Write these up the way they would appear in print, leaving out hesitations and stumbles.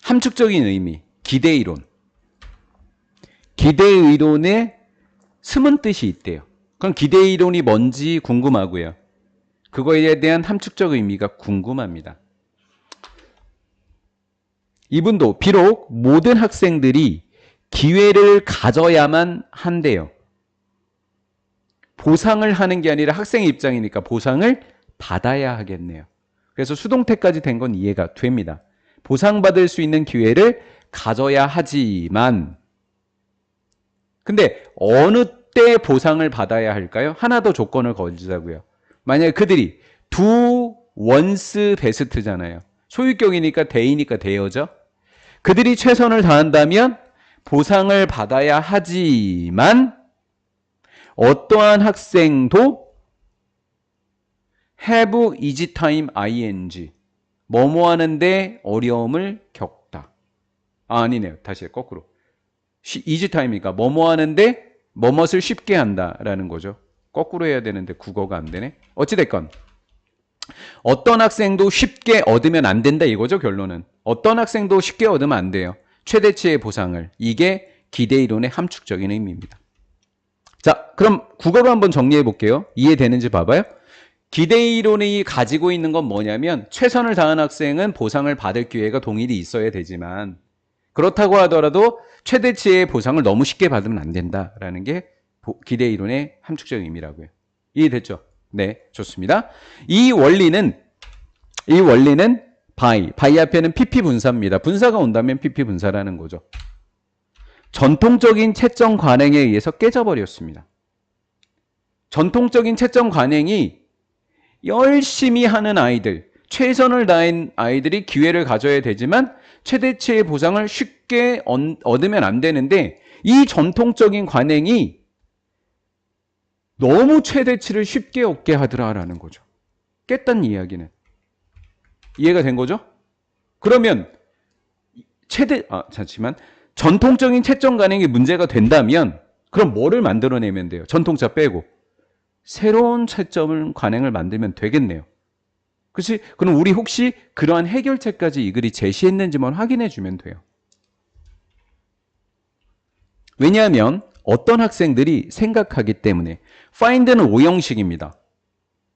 함축적인 의미, 기대이론. 기대이론에 숨은 뜻이 있대요. 그럼 기대이론이 뭔지 궁금하고요. 그거에 대한 함축적 의미가 궁금합니다. 이분도 비록 모든 학생들이 기회를 가져야만 한대요. 보상을 하는 게 아니라 학생의 입장이니까 보상을 받아야 하겠네요. 그래서 수동태까지 된 건 이해가 됩니다. 보상받을 수 있는 기회를 가져야 하지만, 근데 어느 때 보상을 받아야 할까요? 하나 더 조건을 걸자고요. 만약에 그들이 두 원스 베스트잖아요. 소유격이니까 대이니까 대여죠. 그들이 최선을 다한다면 보상을 받아야 하지만 어떠한 학생도 have easy time ing 뭐뭐 하는데 어려움을 겪다. 아니네요. 다시 거꾸로. easy time이니까 뭐뭐 하는데 뭐뭇을 쉽게 한다라는 거죠. 거꾸로 해야 되는데 국어가 안 되네. 어찌됐건 어떤 학생도 쉽게 얻으면 안 된다 이거죠. 결론은. 어떤 학생도 쉽게 얻으면 안 돼요. 최대치의 보상을. 이게 기대이론의 함축적인 의미입니다. 자, 그럼 국어로 한번 정리해 볼게요. 이해되는지 봐봐요. 기대이론이 가지고 있는 건 뭐냐면 최선을 다한 학생은 보상을 받을 기회가 동일히 있어야 되지만 그렇다고 하더라도 최대치의 보상을 너무 쉽게 받으면 안 된다라는 게 기대이론의 함축적 의미라고요. 이해됐죠? 네, 좋습니다. 이 원리는 by 앞에는 pp 분사입니다. 분사가 온다면 pp 분사라는 거죠. 전통적인 채점 관행에 의해서 깨져버렸습니다. 전통적인 채점 관행이 열심히 하는 아이들, 최선을 다한 아이들이 기회를 가져야 되지만 최대치의 보상을 쉽게 얻으면 안 되는데 이 전통적인 관행이 너무 최대치를 쉽게 얻게 하더라라는 거죠. 깼다는 이야기는. 이해가 된 거죠? 그러면 전통적인 채점 관행이 문제가 된다면 그럼 뭐를 만들어내면 돼요? 전통자 빼고. 새로운 채점 관행을 만들면 되겠네요. 그렇지? 그럼 우리 혹시 그러한 해결책까지 이 글이 제시했는지만 확인해 주면 돼요. 왜냐하면 어떤 학생들이 생각하기 때문에 find는 오형식입니다.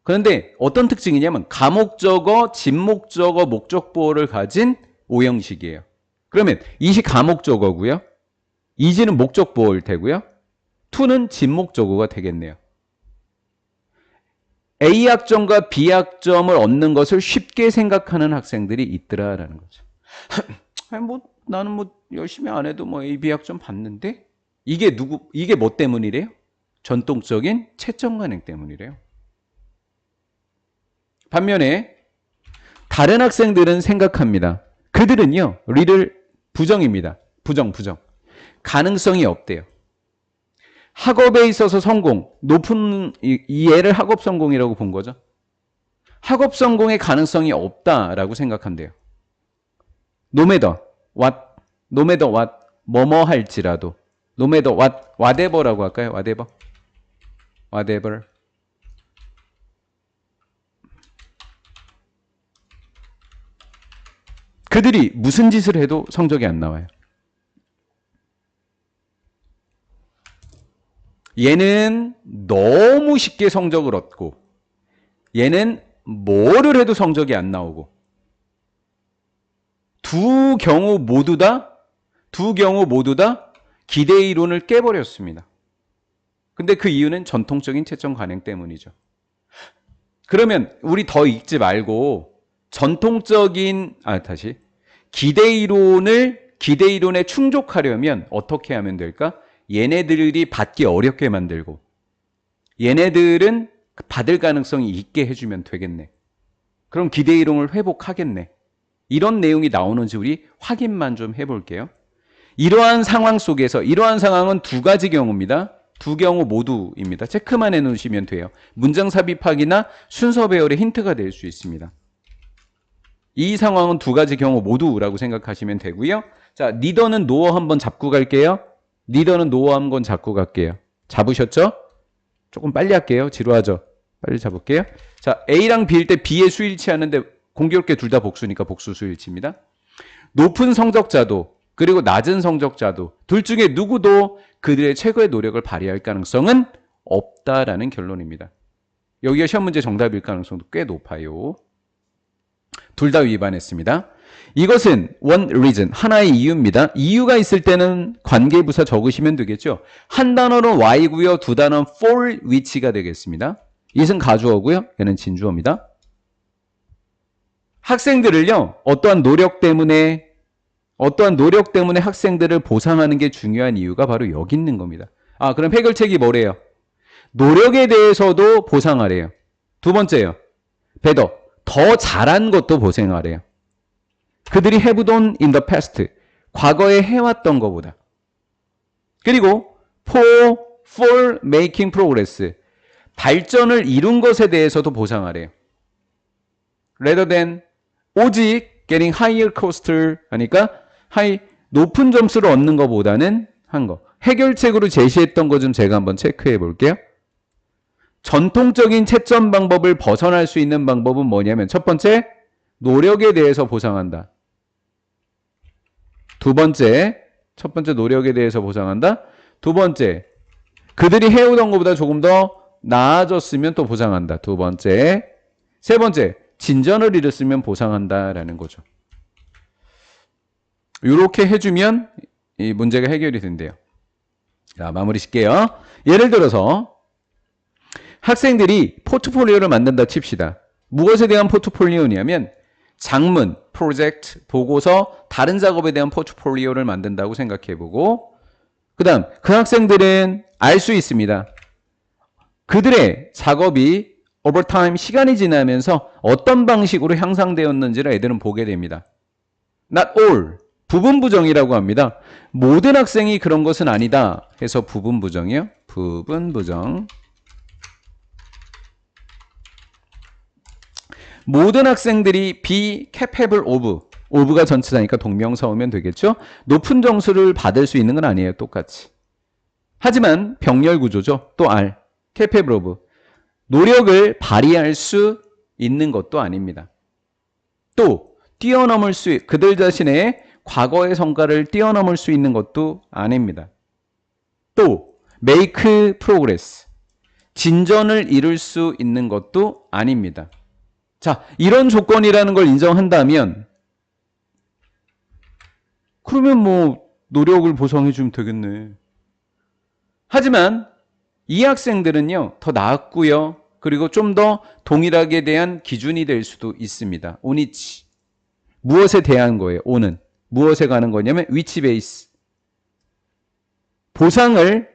그런데 어떤 특징이냐면 가목적어, 진목적어, 목적보호를 가진 오형식이에요. 그러면 이시 가목적어고요. 이지는 목적보호일 테고요. to는 진목적어가 되겠네요. A학점과 B학점을 얻는 것을 쉽게 생각하는 학생들이 있더라라는 거죠. 나는 열심히 안 해도 A, B학점 받는데? 이게 뭐 때문이래요? 전통적인 채점 관행 때문이래요. 반면에 다른 학생들은 생각합니다. 그들은요, 리를 부정입니다. 부정. 가능성이 없대요. 학업에 있어서 성공, 높은 이 얘를 학업 성공이라고 본 거죠. 학업 성공의 가능성이 없다라고 생각한대요. No matter what, 뭐뭐 할지라도, no matter what, whatever라고 할까요? whatever. 그들이 무슨 짓을 해도 성적이 안 나와요. 얘는 너무 쉽게 성적을 얻고 얘는 뭐를 해도 성적이 안 나오고 두 경우 모두 다 기대이론을 깨버렸습니다. 근데 그 이유는 전통적인 채점 관행 때문이죠. 그러면 우리 더 읽지 말고 기대이론에 충족하려면 어떻게 하면 될까? 얘네들이 받기 어렵게 만들고 얘네들은 받을 가능성이 있게 해주면 되겠네. 그럼 기대이론을 회복하겠네. 이런 내용이 나오는지 우리 확인만 좀 해볼게요. 이러한 상황 속에서 이러한 상황은 두 가지 경우입니다. 두 경우 모두입니다. 체크만 해놓으시면 돼요. 문장 삽입하기나 순서 배열의 힌트가 될 수 있습니다. 이 상황은 두 가지 경우 모두라고 생각하시면 되고요. 자, 니더는 노어 한번 잡고 갈게요. 니더는 노어 한번 잡고 갈게요. 잡으셨죠? 조금 빨리 할게요. 지루하죠? 빨리 잡을게요. 자, A랑 B일 때 B의 수일치 하는데 공교롭게 둘 다 복수니까 복수 수일치입니다. 높은 성적자도 그리고 낮은 성적자도 둘 중에 누구도 그들의 최고의 노력을 발휘할 가능성은 없다라는 결론입니다. 여기가 시험 문제 정답일 가능성도 꽤 높아요. 둘 다 위반했습니다. 이것은 one reason, 하나의 이유입니다. 이유가 있을 때는 관계부사 적으시면 되겠죠. 한 단어는 why고요. 두 단어는 for which가 되겠습니다. 이것은 가주어고요. 얘는 진주어입니다. 학생들을요. 어떠한 노력 때문에 학생들을 보상하는 게 중요한 이유가 바로 여기 있는 겁니다. 그럼 해결책이 뭐래요? 노력에 대해서도 보상하래요. 두 번째요. better, 더 잘한 것도 보상하래요. 그들이 have done in the past, 과거에 해왔던 것보다. 그리고 for making progress, 발전을 이룬 것에 대해서도 보상하래요. rather than, 오직 getting higher cost, 하니까 높은 점수를 얻는 것보다는 한 거. 해결책으로 제시했던 거 좀 제가 한번 체크해 볼게요. 전통적인 채점 방법을 벗어날 수 있는 방법은 뭐냐면 첫 번째, 노력에 대해서 보상한다. 두 번째, 첫 번째 노력에 대해서 보상한다. 두 번째, 그들이 해오던 것보다 조금 더 나아졌으면 또 보상한다. 두 번째, 세 번째, 진전을 이뤘으면 보상한다라는 거죠. 이렇게 해주면 이 문제가 해결이 된대요. 자, 마무리 짓게요. 예를 들어서 학생들이 포트폴리오를 만든다 칩시다. 무엇에 대한 포트폴리오냐면 장문, 프로젝트, 보고서, 다른 작업에 대한 포트폴리오를 만든다고 생각해보고 그 다음 그 학생들은 알 수 있습니다. 그들의 작업이 오버타임 시간이 지나면서 어떤 방식으로 향상되었는지를 애들은 보게 됩니다. Not all, 부분 부정이라고 합니다. 모든 학생이 그런 것은 아니다 해서 부분 부정이요. 부분 부정. 모든 학생들이 be capable of가 전치사니까 동명사 오면 되겠죠. 높은 점수를 받을 수 있는 건 아니에요. 똑같이. 하지만 병렬 구조죠. 또 R, capable of. 노력을 발휘할 수 있는 것도 아닙니다. 또 뛰어넘을 그들 자신의 과거의 성과를 뛰어넘을 수 있는 것도 아닙니다. 또 make progress, 진전을 이룰 수 있는 것도 아닙니다. 자, 이런 조건이라는 걸 인정한다면 그러면 뭐 노력을 보상해 주면 되겠네. 하지만 이 학생들은요, 더 나았고요. 그리고 좀 더 동일하게 대한 기준이 될 수도 있습니다. 오니치. 무엇에 대한 거예요? 오는. 무엇에 가는 거냐면 which base. 보상을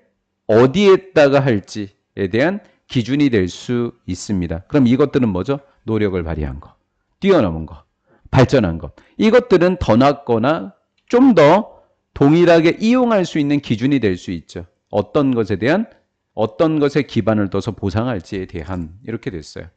어디에다가 할지에 대한 기준이 될 수 있습니다. 그럼 이것들은 뭐죠? 노력을 발휘한 거, 뛰어넘은 거, 발전한 것. 이것들은 더 낫거나 좀 더 동일하게 이용할 수 있는 기준이 될 수 있죠. 어떤 것에 대한, 어떤 것에 기반을 둬서 보상할지에 대한, 이렇게 됐어요.